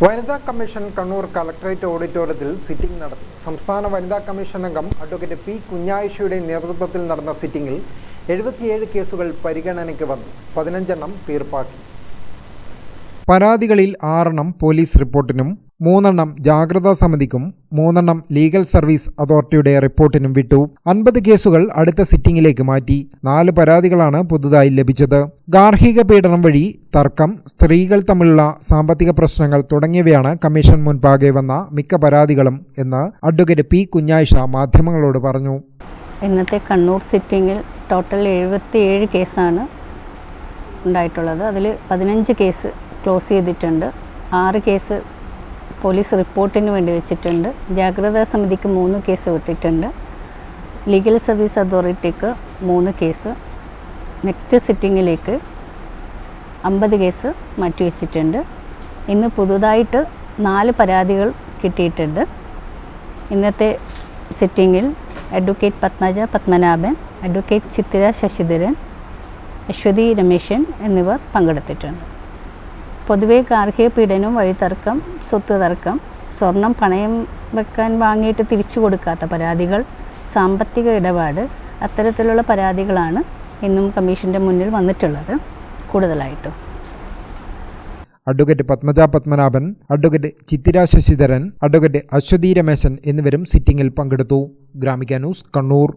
വനിതാ commission Kannur collectorate ഓഡിറ്റോറിയത്തിൽ sitting നടത്തി. സംസ്ഥാന വനിതാ കമ്മീഷൻ അംഗം അഡ്വക്കേറ്റ് പി കുഞ്ഞായിഷയുടെ നേതൃത്വത്തിൽ നടന്ന സിറ്റിംഗിൽ 77 കേസുകൾ പരിഗണനയ്ക്ക് വന്നു. 15 എണ്ണം തീർപ്പാക്കി. പരാതികളിൽ 6 എണ്ണം പോലീസ് റിപ്പോർട്ടിനും 3 എണ്ണം ജാഗ്രതാ സമിതിക്കും 3 എണ്ണം ലീഗൽ സർവീസ് അതോറിറ്റിയുടെ റിപ്പോർട്ടിനും വിട്ടു. 50 കേസുകൾ അടുത്ത സിറ്റിംഗിലേക്ക് മാറ്റി. 4 പരാതികളാണ് പുതുതായി ലഭിച്ചത്. ഗാർഹിക പീഡനം വഴി തർക്കം, സ്ത്രീകൾ തമ്മിലുള്ള സാമ്പത്തിക പ്രശ്നങ്ങൾ തുടങ്ങിയവയാണ് കമ്മീഷൻ മുൻപാകെ വന്ന മിക്ക പരാതികളും എന്ന് അഡ്വക്കേറ്റ് പി കുഞ്ഞായിഷ മാധ്യമങ്ങളോട് പറഞ്ഞു. ഇന്നത്തെ കണ്ണൂർ സിറ്റിംഗിൽ ടോട്ടൽ 77 കേസാണ് ഉണ്ടായിട്ടുള്ളത്. അതിൽ 15 കേസ് ക്ലോസ് ചെയ്തിട്ടുണ്ട്. 6 കേസ് പോലീസ് റിപ്പോർട്ടിന് വേണ്ടി വെച്ചിട്ടുണ്ട്. ജാഗ്രതാ സമിതിക്ക് 3 കേസ് വിട്ടിട്ടുണ്ട്. ലീഗൽ സർവീസ് അതോറിറ്റിക്ക് 3 കേസ്. നെക്സ്റ്റ് സിറ്റിങ്ങിലേക്ക് 50 കേസ് മാറ്റിവെച്ചിട്ടുണ്ട്. ഇന്ന് പുതുതായിട്ട് 4 പരാതികൾ കിട്ടിയിട്ടുണ്ട്. ഇന്നത്തെ സിറ്റിങ്ങിൽ അഡ്വക്കേറ്റ് പത്മജ പത്മനാഭൻ, അഡ്വക്കേറ്റ് ചിത്തിര ശശിധരൻ, അശ്വതി രമേശൻ എന്നിവർ പങ്കെടുത്തിട്ടുണ്ട്. പൊതുവെ ഗാർഹിക പീഡനം, വഴിത്തർക്കം, സ്വത്ത് തർക്കം, സ്വർണം പണയം വെക്കാൻ വാങ്ങിയിട്ട് തിരിച്ചു കൊടുക്കാത്ത പരാതികൾ, സാമ്പത്തിക ഇടപാട്, അത്തരത്തിലുള്ള പരാതികളാണ് ഇന്നും കമ്മീഷൻ്റെ മുന്നിൽ വന്നിട്ടുള്ളത് കൂടുതലായിട്ടും. Advocate Padmaja Padmanabhan, advocate Chithira Sasidharan, advocate Aswathy Rameshan എന്നിവരും സിറ്റിംഗിൽ പങ്കെടുത്തു. ഗ്രാമിക ന്യൂസ്, കണ്ണൂർ.